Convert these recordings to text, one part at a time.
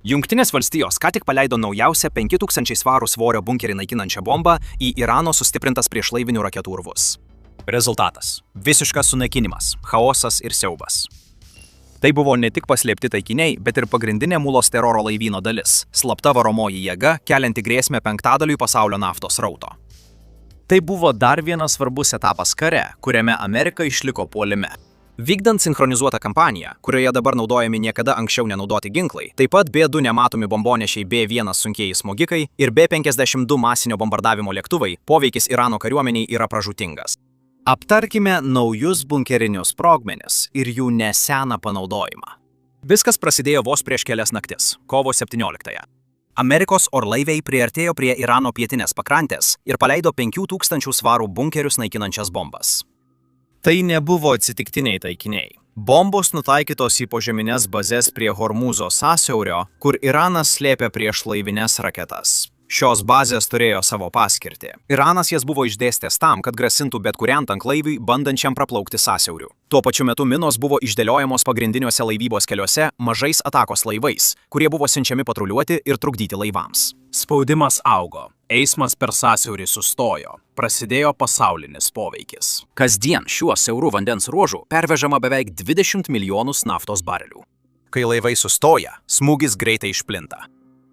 Jungtinės valstijos ką tik paleido naujausią 5000 svarų svorio bunkerį naikinančią bombą į Irano sustiprintas priešlaivinių raketų urvus. Rezultatas – visiškas sunaikinimas, chaosas ir siaubas. Tai buvo ne tik paslėpti taikiniai, bet ir pagrindinė Mulos teroro laivyno dalis – slapta varomoji jėga, kelianti grėsmę 1/5 pasaulio naftos srauto. Tai buvo dar vienas svarbus etapas kare, kuriame Amerika išliko puolime. Vykdant sinchronizuotą kampaniją, kurioje dabar naudojami niekada anksčiau nenaudoti ginklai, taip pat B-2 nematomi bombonešiai B-1 sunkieji smogikai ir B-52 masinio bombardavimo lėktuvai, poveikis Irano kariuomeniai yra pražūtingas. Aptarkime naujus bunkerinius sprogmenis ir jų neseną panaudojimą. Viskas prasidėjo vos prieš kelias naktis, kovo 17-ąją. Amerikos orlaiviai priartėjo prie Irano pietinės pakrantės ir paleido 5000 svarų bunkerius naikinančias bombas. Tai nebuvo atsitiktiniai taikiniai. Bombos nutaikytos į požemines bazes prie Hormūzo sąsiaurio, kur Iranas slėpė priešlaivines raketas. Šios bazės turėjo savo paskirtį. Iranas jas buvo išdėstęs tam, kad grasintų bet kuriam tanklaiviui, bandančiam praplaukti sąsiauriu. Tuo pačiu metu minos buvo išdėliojamos pagrindiniuose laivybos keliuose mažais atakos laivais, kurie buvo siunčiami patruliuoti ir trukdyti laivams. Spaudimas augo, eismas per sąsiaurį sustojo, prasidėjo pasaulinis poveikis. Kasdien šiuo siauru vandens ruožu pervežama beveik 20 milijonus naftos barelių. Kai laivai sustoja, smūgis greitai išplinta.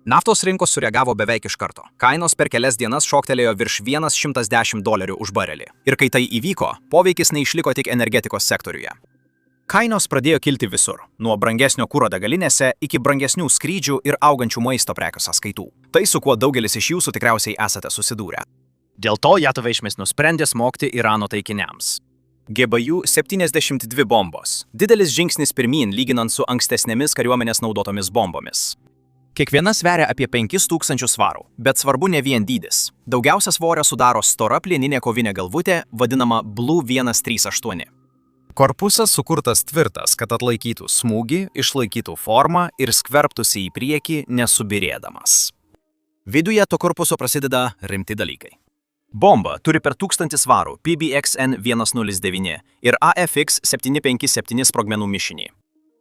Naftos rinkos sureagavo beveik iš karto. Kainos per kelias dienas šoktelėjo virš $110 už barelį. Ir kai tai įvyko, poveikis neišliko tik energetikos sektoriuje. Kainos pradėjo kilti visur, nuo brangesnio kuro degalinėse iki brangesnių skrydžių ir augančių maisto prekių sąskaitų. Tai su kuo daugelis iš jūsų tikriausiai esate susidūrę. Dėl to JAV nusprendė smogti Irano taikiniams. GBU-72 bombos. Didelis žingsnis pirmyn lyginant su ankstesnėmis kariuomenės naudotomis bombomis. Kiekviena sveria apie 5000 svarų, bet svarbu ne vien dydis. Daugiausia svorio sudaro stora plieninė kovinė galvutė, vadinama Blue 138. Korpusas sukurtas tvirtas, kad atlaikytų smūgį, išlaikytų formą ir skverbtųsi į priekį nesubirėdamas. Viduje to korpuso prasideda rimti dalykai. Bomba turi per 1000 svarų PBXN-109 ir AFX-757 sprogmenų mišinį.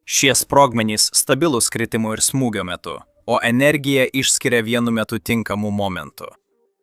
Šie sprogmenys stabilūs kritimų ir smūgio metu, o energiją išskiria vienu metu tinkamu momentu.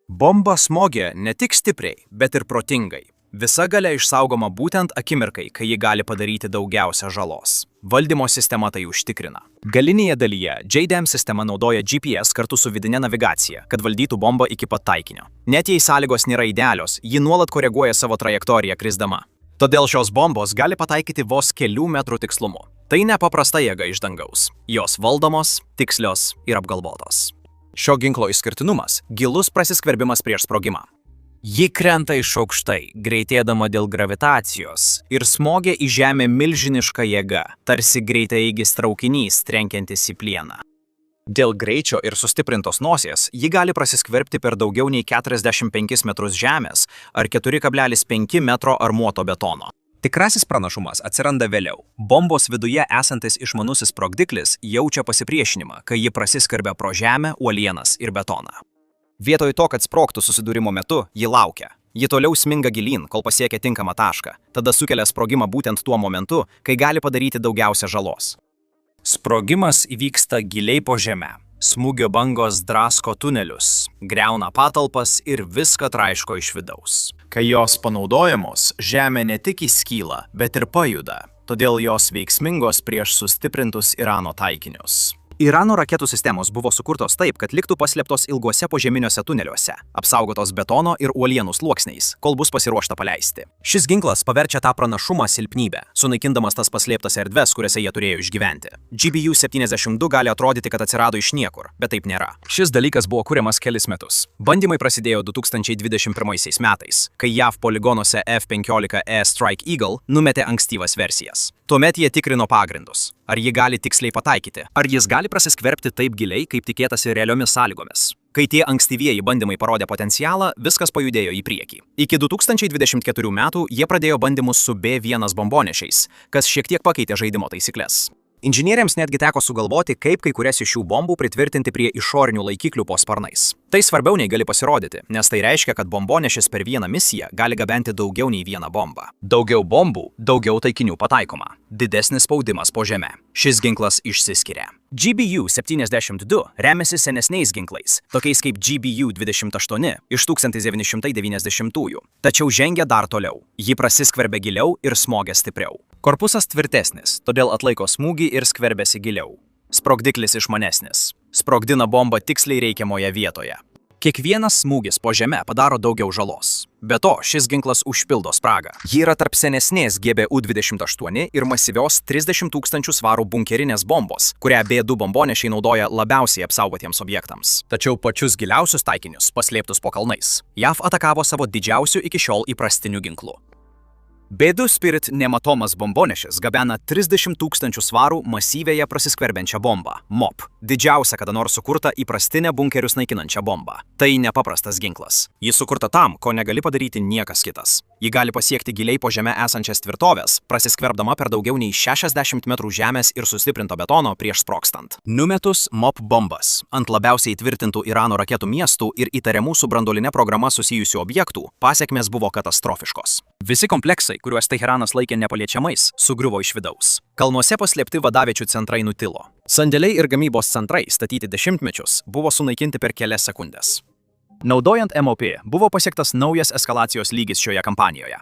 Bomba smogė ne tik stipriai, bet ir protingai. Visa galia išsaugoma būtent akimirkai, kai ji gali padaryti daugiausia žalos. Valdymo sistema tai užtikrina. Galinėje dalyje JDAM sistema naudoja GPS kartu su vidinė navigacija, kad valdytų bombą iki pat taikinio. Net jei sąlygos nėra idealios, ji nuolat koreguoja savo trajektoriją krisdama. Todėl šios bombos gali pataikyti vos kelių metrų tikslumu. Tai nepaprasta jėga iš dangaus. Jos valdomos, tikslios ir apgalvotos. Šio ginklo išskirtinumas – gilus prasiskverbimas prieš sprogimą. Ji krenta iš aukštai, greitėdama dėl gravitacijos ir smogia į žemę milžinišką jėgą, tarsi greitaeigis traukinys trenkiantis į plieną. Dėl greičio ir sustiprintos nosies ji gali prasiskverbti per daugiau nei 45 metrus žemės ar 4,5 metro armuoto betono. Tikrasis pranašumas atsiranda vėliau. Bombos viduje esantis išmanusis sprogdiklis jaučia pasipriešinimą, kai ji prasiskverbia pro žemę, uolienas ir betoną. Vietoj to, kad sprogtų susidūrimo metu, ji laukia. Ji toliau sminga gilyn, kol pasiekia tinkamą tašką. Tada sukelia sprogimą būtent tuo momentu, kai gali padaryti daugiausia žalos. Sprogimas įvyksta giliai po žemę. Smūgio bangos drasko tunelius, griauna patalpas ir viską traiško iš vidaus. Kai jos panaudojamos, žemė ne tik įskyla, bet ir pajuda, todėl jos veiksmingos prieš sustiprintus Irano taikinius. Irano raketų sistemos buvo sukurtos taip, kad liktų paslėptos ilguose požeminiuose tuneliuose, apsaugotos betono ir uolienų sluoksniais, kol bus pasiruošta paleisti. Šis ginklas paverčia tą pranašumą silpnybę, sunaikindamas tas paslėptas erdves, kuriuose jie turėjo išgyventi. GBU-72 gali atrodyti, kad atsirado iš niekur, bet taip nėra. Šis dalykas buvo kuriamas kelis metus. Bandymai prasidėjo 2021 metais, kai JAV poligonuose F-15E Strike Eagle numetė ankstyvas versijas. Tuomet jie tikrino pagrindus. Ar ji gali tiksliai pataikyti? Ar jis gali prasiskverbti taip giliai, kaip tikėtasi realiomis sąlygomis? Kai tie ankstyvieji bandymai parodė potencialą, viskas pajudėjo į priekį. Iki 2024 metų jie pradėjo bandymus su B-1 bombonešiais, kas šiek tiek pakeitė žaidimo taisyklės. Inžinieriams netgi teko sugalvoti, kaip kai kurias iš šių bombų pritvirtinti prie išorinių laikiklių po sparnais. Tai svarbiau nei gali pasirodyti, nes tai reiškia, kad bombonešis per vieną misiją gali gabenti daugiau nei vieną bombą. Daugiau bombų, daugiau taikinių pataikoma. Didesnis spaudimas po žeme. Šis ginklas išsiskiria. GBU-72 remiasi senesniais ginklais, tokiais kaip GBU-28 iš 1990-ųjų. Tačiau žengia dar toliau. Ji prasiskverbia giliau ir smogia stipriau. Korpusas tvirtesnis, todėl atlaiko smūgį ir skverbiasi giliau. Sprogdiklis išmanesnis. Sprogdina bombą tiksliai reikiamoje vietoje. Kiekvienas smūgis po žeme padaro daugiau žalos. Be to, šis ginklas užpildo spragą. Ji yra tarp senesnės GBU-28 ir masyvios 30 000 svarų bunkerinės bombos, kurią B2 bombonešiai naudoja labiausiai apsaugotiems objektams. Tačiau pačius giliausius taikinius, paslėptus po kalnais, JAV atakavo savo didžiausiu iki šiol įprastiniu ginklu. B2 Spirit nematomas bombonešis gabena 30 000 svarų masyvėje prasiskverbiančią bombą – MOP, didžiausia kada nors sukurta įprastinę bunkerius naikinančią bombą. Tai nepaprastas ginklas. Ji sukurta tam, ko negali padaryti niekas kitas. Ji gali pasiekti giliai po žeme esančias tvirtovės, prasiskverbdama per daugiau nei 60 metrų žemės ir sustiprinto betono prieš sprogstant. Numetus MOP bombas ant labiausiai įtvirtintų Irano raketų miestų ir įtariamų su branduoline programa susijusių objektų, pasekmės buvo katastrofiškos. Visi kompleksai, kuriuos Teheranas laikė nepaliečiamais, sugriuvo iš vidaus. Kalnuose paslėpti vadaviečių centrai nutilo. Sandėliai ir gamybos centrai, statyti dešimtmečius, buvo sunaikinti per kelias sekundės. Naudojant MOP buvo pasiektas naujas eskalacijos lygis šioje kampanijoje.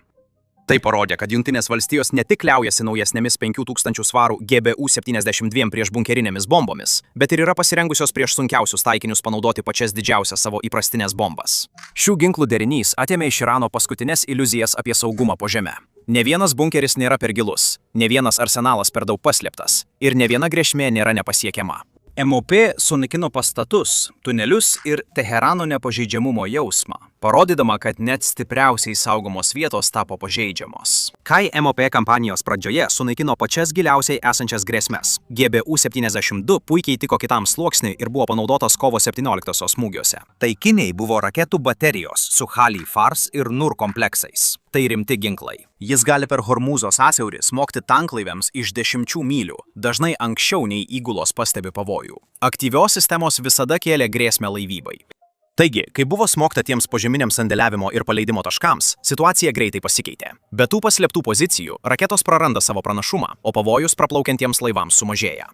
Tai parodė, kad Jungtinės valstijos ne tik liaujasi naujesnėmis 5000 svarų GBU-72 prieš bunkerinėmis bombomis, bet ir yra pasirengusios prieš sunkiausius taikinius panaudoti pačias didžiausias savo įprastinės bombas. Šių ginklų derinys atėmė iš Irano paskutinės iliuzijas apie saugumą po žeme. Ne vienas bunkeris nėra per gilus, ne vienas arsenalas per daug paslėptas ir ne viena grėsmė nėra nepasiekiama. MOP sunaikino pastatus, tunelius ir Teherano nepažeidžiamumo jausmą, parodydama, kad net stipriausiai saugomos vietos tapo pažeidžiamos. Kai MOP kampanijos pradžioje sunaikino pačias giliausiai esančias grėsmes, GBU-72 puikiai tiko kitam sluoksniui ir buvo panaudotas kovo 17-osios smūgiuose. Taikiniai buvo raketų baterijos su Hali Fars ir Nur kompleksais. Tai rimti ginklai. Jis gali per Hormūzo sąsiaurį smogti tanklaiviams iš 10 mylių, dažnai anksčiau nei įgulos pastebi pavojų. Aktyvios sistemos visada kėlė grėsmę laivybai. Taigi, kai buvo smogta tiems požeminiams sandėliavimo ir paleidimo taškams, situacija greitai pasikeitė. Be tų paslėptų pozicijų, raketos praranda savo pranašumą, o pavojus praplaukiantiems laivams sumažėja.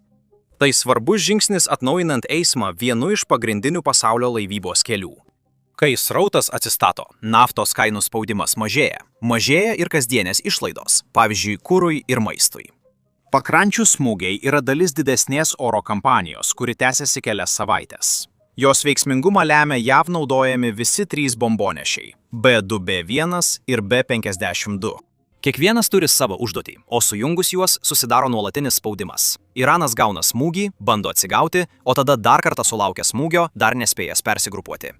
Tai svarbus žingsnis atnaujinant eismą vienu iš pagrindinių pasaulio laivybos kelių. Kai srautas atsistato, naftos kainų spaudimas mažėja. Mažėja ir kasdienės išlaidos, pavyzdžiui, kurui ir maistui. Pakrančių smūgiai yra dalis didesnės oro kampanijos, kuri tęsiasi kelias savaitės. Jos veiksmingumą lemia JAV naudojami visi 3 bombonešiai – B2B1 ir B52. Kiekvienas turi savo užduotį, o sujungus juos susidaro nuolatinis spaudimas. Iranas gauna smūgį, bando atsigauti, o tada dar kartą sulaukia smūgio, dar nespėjęs persigrupuoti.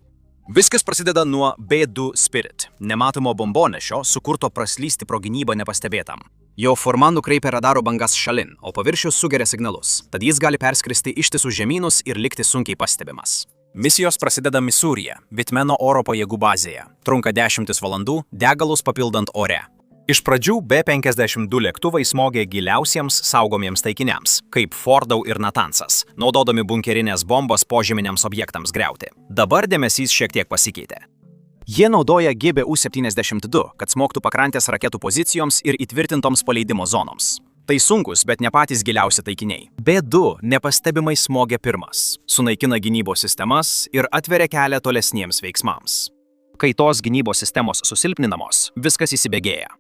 Viskas prasideda nuo B2 Spirit, nematomo bombonešio, sukurto praslysti pro gynybą nepastebėtam. Jo forma nukreipia radaro bangas šalin, o paviršius sugeria signalus, tad jis gali perskristi ištisus žemynus ir likti sunkiai pastebimas. Misijos prasideda Misūryje, Vitmeno oro pajėgų bazėje. Trunka 10 valandų, degalus papildant ore. Iš pradžių B-52 lėktuvai smogė giliausiems saugomiems taikiniams, kaip Fordau ir Natansas, naudodami bunkerinės bombas požeminiams objektams griauti. Dabar dėmesys šiek tiek pasikeitė. Jie naudoja GBU-72, kad smogtų pakrantės raketų pozicijoms ir įtvirtintoms paleidimo zonoms. Tai sunkus, bet ne patys giliausi taikiniai. B2 nepastebimai smogia pirmas, sunaikina gynybos sistemas ir atveria kelią tolesniems veiksmams. Kai tos gynybos sistemos susilpninamos, viskas įsibėgėja.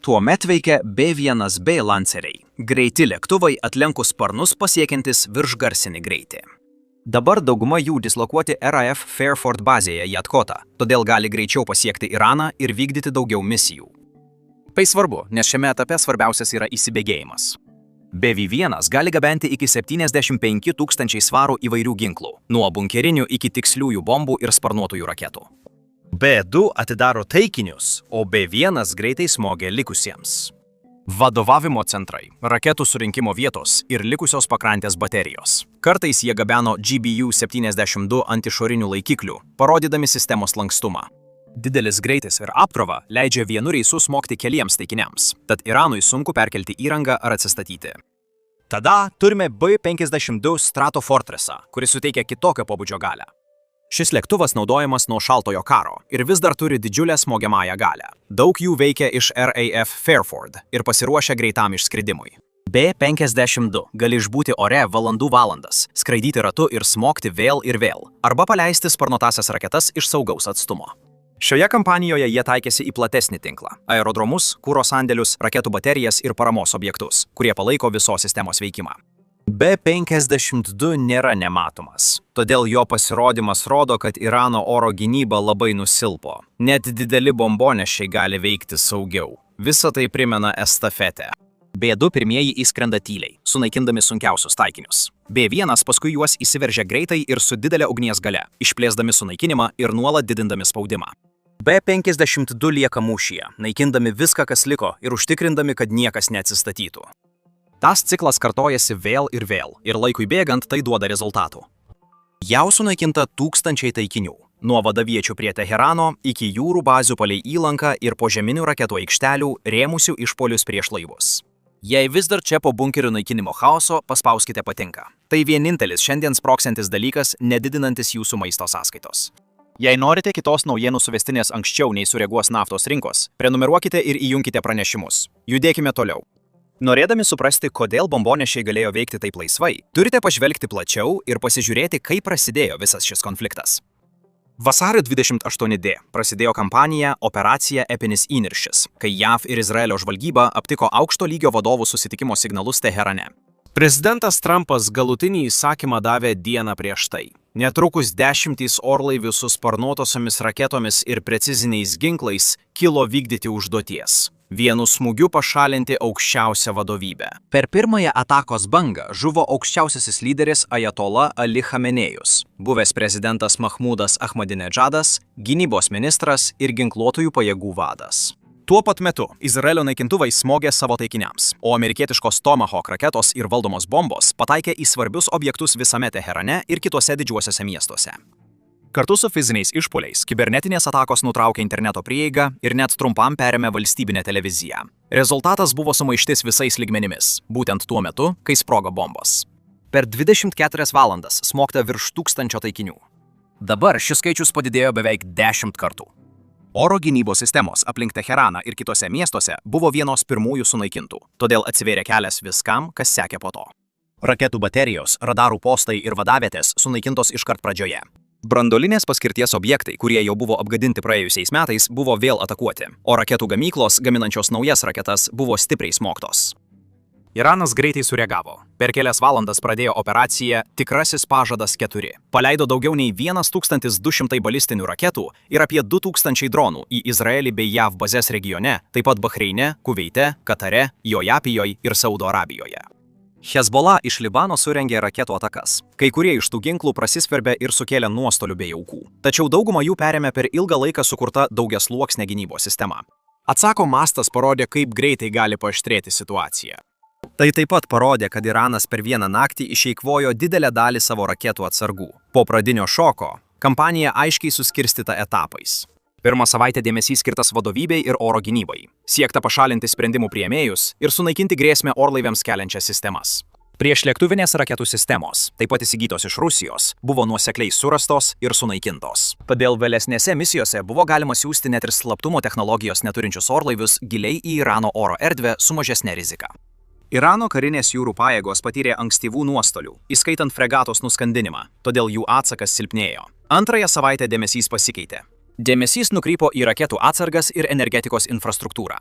Tuomet veikia B1B lanceriai, greiti lėktuvai atlenkus sparnus pasiekiantis viršgarsinį greitį. Dabar dauguma jų dislokuoti RAF Fairford bazėje Jatkota, todėl gali greičiau pasiekti Iraną ir vykdyti daugiau misijų. Tai svarbu, nes šiame etape svarbiausias yra įsibėgėjimas. BV1 gali gabenti iki 75 000 svarų įvairių ginklų, nuo bunkerinių iki tiksliųjų bombų ir sparnuotųjų raketų. B2 atidaro taikinius, o B1 greitai smogia likusiems. Vadovavimo centrai, raketų surinkimo vietos ir likusios pakrantės baterijos. Kartais jie gabeno GBU-72 ant išorinių laikiklių, parodydami sistemos lankstumą. Didelis greitis ir apkrova leidžia vienu reisu smogti keliems taikiniams, tad Iranui sunku perkelti įrangą ar atsistatyti. Tada turime B-52 Strato Fortressą, kuris suteikia kitokio pobūdžio galią. Šis lėktuvas naudojamas nuo Šaltojo karo ir vis dar turi didžiulę smogiamąją galią. Daug jų veikia iš RAF Fairford ir pasiruošia greitam išskridimui. B-52 gali išbūti ore valandų valandas, skraidyti ratu ir smogti vėl ir vėl, arba paleisti sparnuotąsias raketas iš saugaus atstumo. Šioje kampanijoje jie taikėsi į platesnį tinklą – aerodromus, kuro sandėlius, raketų baterijas ir paramos objektus, kurie palaiko visos sistemos veikimą. B-52 nėra nematomas, todėl jo pasirodymas rodo, kad Irano oro gynyba labai nusilpo. Net dideli bombonešiai gali veikti saugiau. Visa tai primena estafetę. B-2 pirmieji įskrenda tyliai, sunaikindami sunkiausius taikinius. B-1 paskui juos įsiveržia greitai ir su didelė ugnies galia, išplėsdami sunaikinimą ir nuolat didindami spaudimą. B-52 lieka mūšyje, naikindami viską, kas liko ir užtikrindami, kad niekas neatsistatytų. Tas ciklas kartojasi vėl ir laikui bėgant tai duoda rezultatų. Jau sunaikinta tūkstančiai taikinių, nuo vadaviečių prie Teherano iki jūrų bazių palei įlanką ir požeminių raketų aikštelių rėmusių išpolius prieš laivus. Jei vis dar čia po bunkerių naikinimo chaoso, paspauskite patinka. Tai vienintelis šiandien sprogsiantis dalykas, nedidinantis jūsų maisto sąskaitos. Jei norite kitos naujienų suvestinės anksčiau nei sureaguos naftos rinkos, prenumeruokite ir įjunkite pranešimus. Judėkime toliau. Norėdami suprasti, kodėl bombonešiai galėjo veikti taip laisvai, turite pažvelgti plačiau ir pasižiūrėti, kaip prasidėjo visas šis konfliktas. Vasario 28D prasidėjo kampanija Operacija Epinis įniršis, kai JAV ir Izraelio žvalgyba aptiko aukšto lygio vadovų susitikimo signalus Teherane. Prezidentas Trumpas galutinį įsakymą davė dieną prieš tai. Netrukus dešimtys orlaivių su sparnuotosiomis raketomis ir preciziniais ginklais kilo vykdyti užduoties. Vienu smūgiu pašalinti aukščiausią vadovybę. Per pirmąją atakos bangą žuvo aukščiausiasis lyderis Ajatola Ali Chamenėjus, buvęs prezidentas Mahmudas Ahmadinedžadas, gynybos ministras ir ginkluotųjų pajėgų vadas. Tuo pat metu Izraelio naikintuvai smogė savo taikiniams, o amerikietiškos Tomahawk raketos ir valdomos bombos pataikė į svarbius objektus visame Teherane ir kituose didžiuosiuose miestuose. Kartu su fiziniais išpuoliais, kibernetinės atakos nutraukė interneto prieigą ir net trumpam perėmė valstybinę televiziją. Rezultatas buvo sumaištis visais lygmenimis, būtent tuo metu, kai sprogo bombos. Per 24 valandas smogta virš 1000 taikinių. Dabar šis skaičius padidėjo beveik 10 kartų. Oro gynybos sistemos aplink Teheraną ir kitose miestuose buvo vienos pirmųjų sunaikintų, todėl atsivėrė kelias viskam, kas sekė po to. Raketų baterijos, radarų postai ir vadavietės sunaikintos iškart pradžioje. Branduolinės paskirties objektai, kurie jau buvo apgadinti praėjusiais metais, buvo vėl atakuoti, o raketų gamyklos, gaminančios naujas raketas, buvo stipriai smogtos. Iranas greitai sureagavo. Per kelias valandas pradėjo operaciją Tikrasis pažadas 4. Paleido daugiau nei 1200 balistinių raketų ir apie 2000 dronų į Izraelį bei JAV bazes regione, taip pat Bahreine, Kuveite, Katare, Jojapijoje ir Saudo Arabijoje. Hezbollah iš Libano surengė raketų atakas. Kai kurie iš tų ginklų prasiskverbė ir sukėlė nuostolių bei aukų. Tačiau daugumą jų perėmė per ilgą laiką sukurta daugiasluoksnė gynybos sistema. Atsako mastas parodė, kaip greitai gali paaštrėti situacija. Tai taip pat parodė, kad Iranas per vieną naktį išeikvojo didelę dalį savo raketų atsargų. Po pradinio šoko kampanija aiškiai suskirstyta etapais. Pirmą savaitę dėmesys skirtas vadovybei ir oro gynybai. Siekta pašalinti sprendimų priėmėjus ir sunaikinti grėsmę orlaiviams keliančias sistemas. Priešlėktuvinės raketų sistemos, taip pat įsigytos iš Rusijos, buvo nuosekliai surastos ir sunaikintos. Todėl vėlesnėse misijose buvo galima siųsti net ir slaptumo technologijos neturinčius orlaivius giliai į Irano oro erdvę su mažesne rizika. Irano karinės jūrų pajėgos patyrė ankstyvų nuostolių, įskaitant fregatos nuskandinimą, todėl jų atsakas silpnėjo. Antrąją savaitę dėmesys pasikeitė. Dėmesys nukrypo į raketų atsargas ir energetikos infrastruktūrą.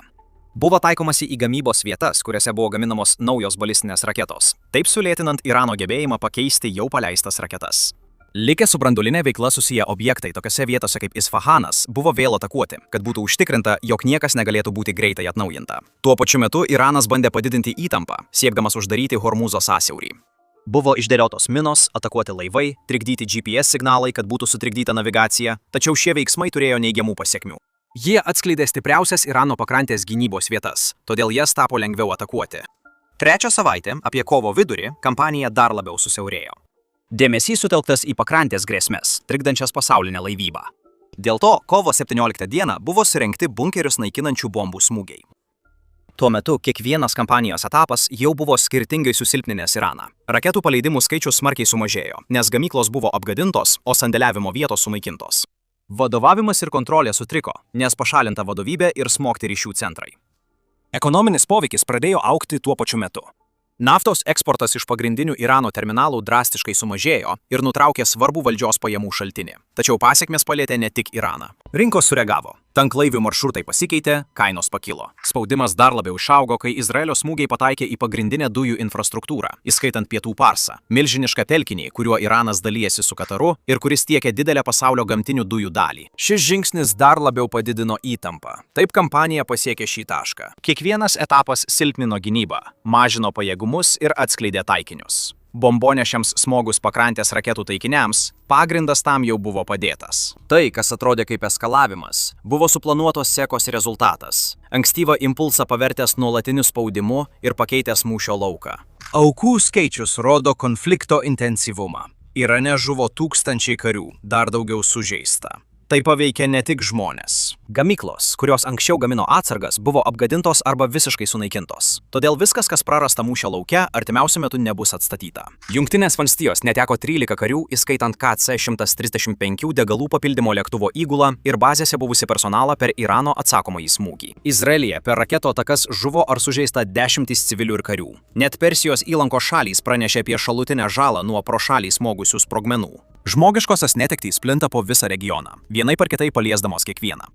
Buvo taikomasi į gamybos vietas, kuriuose buvo gaminamos naujos balistinės raketos, taip sulėtinant Irano gebėjimą pakeisti jau paleistas raketas. Likę su branduoline veikla susiję objektai tokiose vietose kaip Isfahanas buvo vėl atakuoti, kad būtų užtikrinta, jog niekas negalėtų būti greitai atnaujinta. Tuo pačiu metu Iranas bandė padidinti įtampą, siekdamas uždaryti Hormūzo sąsiaurį. Buvo išdėliotos minos, atakuoti laivai, trikdyti GPS signalai, kad būtų sutrikdyta navigacija, tačiau šie veiksmai turėjo neigiamų pasekmių. Jie atskleidė stipriausias Irano pakrantės gynybos vietas, todėl jas tapo lengviau atakuoti. Trečią savaitę, apie kovo vidurį, kampanija dar labiau susiaurėjo. Dėmesys sutelktas į pakrantės grėsmes, trikdančias pasaulinę laivybą. Dėl to kovo 17 dieną buvo surengti bunkerius naikinančių bombų smūgiai. Tuo metu kiekvienas kampanijos etapas jau buvo skirtingai susilpninęs Iraną. Raketų paleidimų skaičius smarkiai sumažėjo, nes gamyklos buvo apgadintos, o sandėliavimo vietos sunaikintos. Vadovavimas ir kontrolė sutriko, nes pašalinta vadovybė ir smogti ryšių centrai. Ekonominis poveikis pradėjo augti tuo pačiu metu. Naftos eksportas iš pagrindinių Irano terminalų drastiškai sumažėjo ir nutraukė svarbų valdžios pajamų šaltinį. Tačiau pasekmės palietė ne tik Iraną. Rinkos sureagavo. Tanklaivių maršrutai pasikeitė, kainos pakilo. Spaudimas dar labiau išaugo, kai Izraelio smūgiai pataikė į pagrindinę dujų infrastruktūrą, įskaitant Pietų Parsą, milžinišką telkinį, kuriuo Iranas dalijasi su Kataru ir kuris tiekia didelę pasaulio gamtinių dujų dalį. Šis žingsnis dar labiau padidino įtampą. Taip kampanija pasiekė šį tašką. Kiekvienas etapas silpnino gynybą, mažino pajėgumus ir atskleidė taikinius. Bombonešiams smogus pakrantės raketų taikiniams, pagrindas tam jau buvo padėtas. Tai, kas atrodė kaip eskalavimas, buvo suplanuotos sekos rezultatas. Ankstyvą impulsą pavertęs nuolatiniu spaudimu ir pakeitęs mūšio lauką. Aukų skaičius rodo konflikto intensyvumą. Irane žuvo tūkstančiai karių, dar daugiau sužeista. Tai paveikė ne tik žmonės. Gamyklos, kurios anksčiau gamino atsargas, buvo apgadintos arba visiškai sunaikintos. Todėl viskas, kas prarasta mūšio lauke, artimiausiu metu nebus atstatyta. Jungtinės valstijos neteko 13 karių, įskaitant KC-135 degalų papildymo lėktuvo įgulą ir bazėse buvusi personalą per Irano atsakomąjį smūgį. Izraelyje per raketų atakas žuvo ar sužeista dešimtys civilių ir karių. Net Persijos įlankos šalys pranešė apie šalutinę žalą nuo pro šalį smogusių sprogmenų. Žmogiškosios netektys plinta po visą regioną, vienaip ar kitaip paliesdamos kiekvieną.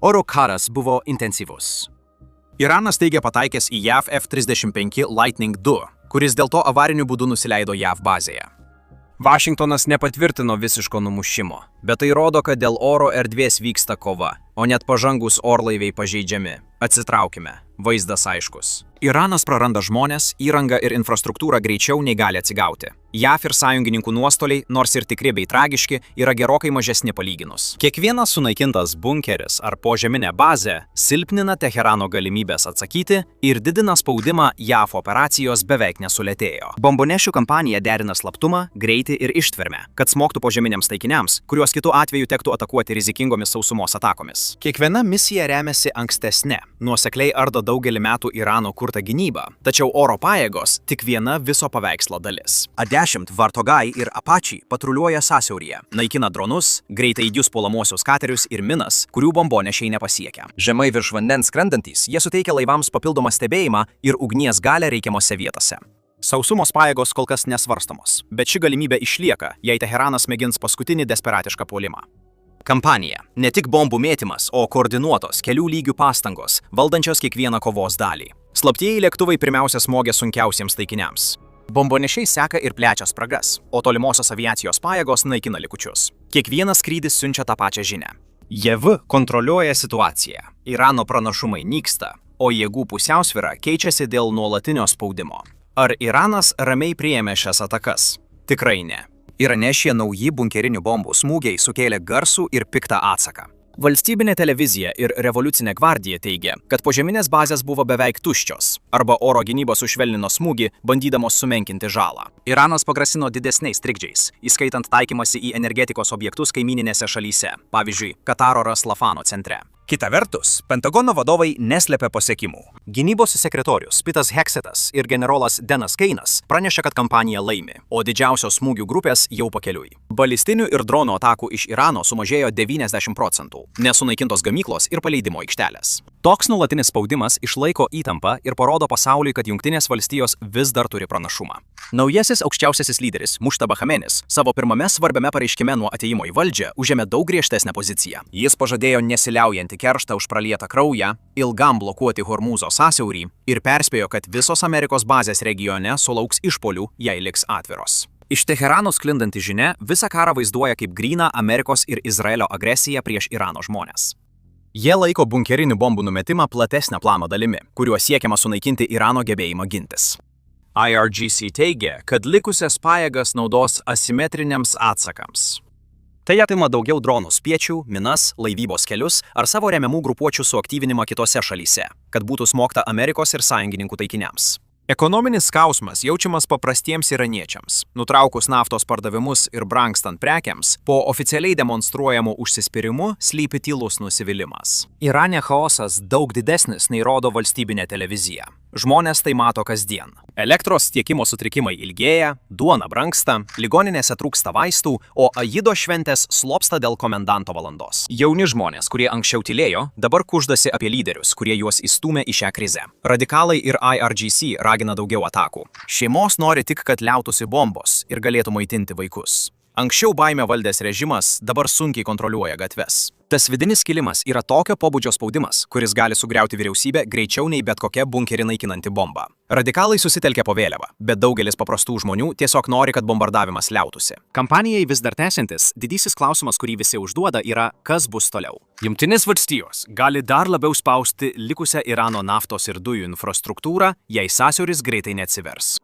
Oro karas buvo intensyvus. Iranas teigia pataikęs į JAV F-35 Lightning II, kuris dėl to avariniu būdu nusileido JAV bazėje. Vašingtonas nepatvirtino visiško numušimo, bet tai rodo, kad dėl oro erdvės vyksta kova, o net pažangus orlaiviai pažeidžiami. Atsitraukime, vaizdas aiškus. Iranas praranda žmonės, įrangą ir infrastruktūrą greičiau nei gali atsigauti. JAV ir sąjungininkų nuostoliai, nors ir tikri bei tragiški, yra gerokai mažesni palyginus. Kiekvienas sunaikintas bunkeris ar požeminė bazė silpnina Teherano galimybės atsakyti ir didina spaudimą, JAV operacijos beveik nesulėtėjo. Bombonešių kampanija derina slaptumą, greitį ir ištvermę, kad smogtų požeminiams taikiniams, kuriuos kitu atveju tektų atakuoti rizikingomis sausumos atakomis. Kiekviena misija remiasi ankstesne, nuosekliai ardo daugelį metų Irano kurtą gynybą, tačiau oro pajėgos tik viena viso paveikslo dalis. A-10 Vartogai ir Apache patruliuoja sąsiauryje, naikina dronus, greitaeigius puolamuosius katerius ir minas, kurių bombonešiai nepasiekia. Žemai virš vandens skrendantys, jie suteikia laivams papildomą stebėjimą ir ugnies galią reikiamose vietose. Sausumos pajėgos kol kas nesvarstamos, bet ši galimybė išlieka, jei Teheranas mėgins paskutinį desperatišką puolimą. Kampanija – ne tik bombų mėtymas, o koordinuotos kelių lygių pastangos, valdančios kiekvieną kovos dalį. Slaptieji lėktuvai pirmiausia smogia sunkiausiems taikiniams. Bombonešiai seka ir plečia spragas, o tolimosios aviacijos pajėgos naikina likučius. Kiekvienas skrydis siunčia tą pačią žinią. JAV kontroliuoja situaciją. Irano pranašumai nyksta, o jėgų pusiausvyra keičiasi dėl nuolatinio spaudimo. Ar Iranas ramiai priėmė šias atakas? Tikrai ne. Irane šie nauji bunkerinių bombų smūgiai sukėlė garsų ir piktą atsaką. Valstybinė televizija ir revoliucinė gvardija teigia, kad požeminės bazės buvo beveik tuščios, arba oro gynyba sušvelnino smūgį, bandydamos sumenkinti žalą. Iranas pagrasino didesniais trikdžiais, įskaitant taikymasi į energetikos objektus kaimininėse šalyse, pavyzdžiui, Kataro Ras Lafano centre. Kita vertus, Pentagono vadovai neslėpė pasiekimų. Gynybos sekretorius Pitas Heksetas ir generolas Denas Keinas pranešė, kad kampanija laimi, o didžiausios smūgių grupės jau pakeliui. Balistinių ir dronų atakų iš Irano sumažėjo 90%, nesunaikintos gamyklos ir paleidimo aikštelės. Toks nuolatinis spaudimas išlaiko įtampą ir parodo pasauliui, kad Jungtinės valstijos vis dar turi pranašumą. Naujasis aukščiausiasis lyderis Muštaba Chamenis savo pirmame svarbiame pareiškime nuo atėjimo į valdžią užėmė daug griežtesnę poziciją. Jis pažadėjo nesiliaujantį kerštą už pralietą kraują, ilgam blokuoti Hormūzo sąsiaurį ir perspėjo, kad visos Amerikos bazės regione sulauks išpuolių, jei liks atviros. Iš Teherano sklindanti žinia visą karą vaizduoja kaip gryną Amerikos ir Izraelio agresiją prieš Irano žmones. Jie laiko bunkerinių bombų numetimą platesnę plano dalimi, kuriuo siekiama sunaikinti Irano gebėjimą gintis. IRGC teigia, kad likusias pajėgas naudos asimetriniams atsakams. Tai apima daugiau dronų spiečių, minas, laivybos kelius ar savo remiamų grupuočių suaktyvinimą kitose šalyse, kad būtų smogta Amerikos ir sąjungininkų taikiniams. Ekonominis skausmas jaučiamas paprastiems iraniečiams. Nutraukus naftos pardavimus ir brangstant prekiams, po oficialiai demonstruojamų užsispyrimų slypi tylus nusivylimas. Irane chaosas daug didesnis nei rodo valstybinė televizija. Žmonės tai mato kasdien. Elektros tiekimo sutrikimai ilgėja, duona brangsta, ligoninėse trūksta vaistų, o Aido šventės slopsta dėl komendanto valandos. Jauni žmonės, kurie anksčiau tylėjo, dabar kuždasi apie lyderius, kurie juos įstūmė į šią krizę. Radikalai ir IRGC ragina daugiau atakų. Šeimos nori tik, kad liautųsi bombos ir galėtų maitinti vaikus. Anksčiau baimę valdęs režimas dabar sunkiai kontroliuoja gatves. Tas vidinis kilimas yra tokio pobūdžio spaudimas, kuris gali sugriauti vyriausybę greičiau nei bet kokia bunkerį naikinanti bomba. Radikalai susitelkia po vėliavą, bet daugelis paprastų žmonių tiesiog nori, kad bombardavimas liautųsi. Kampanijai vis dar tęsiantis, didysis klausimas, kurį visi užduoda, yra, kas bus toliau. Jungtinės valstijos gali dar labiau spausti likusią Irano naftos ir dujų infrastruktūrą, jei sąsiauris greitai neatsivers.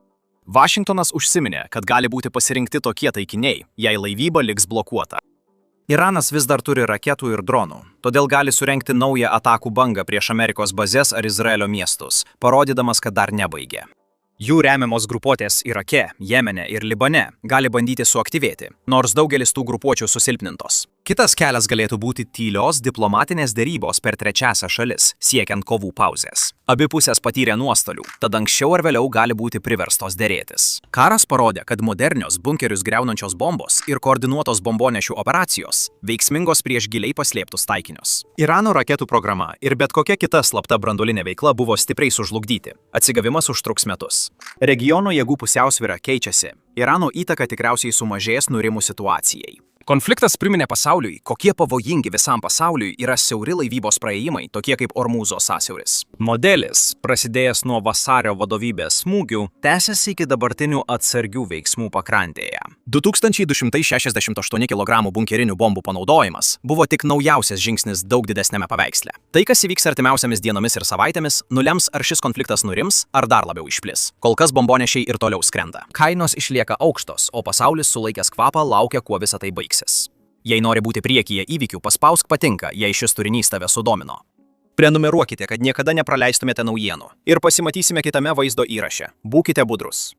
Vašingtonas užsiminė, kad gali būti pasirinkti tokie taikiniai, jei laivyba liks blokuota. Iranas vis dar turi raketų ir dronų, todėl gali surengti naują atakų bangą prieš Amerikos bazes ar Izraelio miestus, parodydamas, kad dar nebaigė. Jų remiamos grupuotės Irake, Jemene ir Libane gali bandyti suaktyvėti, nors daugelis tų grupuočių susilpnintos. Kitas kelias galėtų būti tylios diplomatinės derybos per trečiąsias šalis, siekiant kovų pauzės. Abi pusės patyrė nuostolių, tad anksčiau ar vėliau gali būti priverstos derėtis. Karas parodė, kad modernios bunkerius griaunančios bombos ir koordinuotos bombonešių operacijos veiksmingos prieš giliai paslėptus taikinius. Irano raketų programa ir bet kokia kita slapta branduolinė veikla buvo stipriai sužlugdyti. Atsigavimas užtruks metus. Regiono jėgų pusiausvyra keičiasi. Irano įtaka tikriausiai sumažės nurimus situacijai. Konfliktas priminė pasauliui, kokie pavojingi visam pasauliui yra siauri laivybos praėjimai, tokie kaip Ormūzo sąsiauris. Modelis, prasidėjęs nuo vasario vadovybės smūgių, tęsiasi iki dabartinių atsargių veiksmų pakrantėje. 2268 kg bunkerinių bombų panaudojimas buvo tik naujausias žingsnis daug didesnėme paveiksle. Tai, kas įvyks artimiausiamis dienomis ir savaitėmis, nulems, ar šis konfliktas nurims, ar dar labiau išplis. Kol kas bombonešiai ir toliau skrenda. Kainos išlieka aukštos, o pasaulis sulaikęs kvapą laukia, kuo visa tai baigsis. Jei nori būti priekyje įvykių, paspausk patinka, jei šis turinys tave sudomino. Prenumeruokite, kad niekada nepraleistumėte naujienų. Ir pasimatysime kitame vaizdo įraše. Būkite budrus.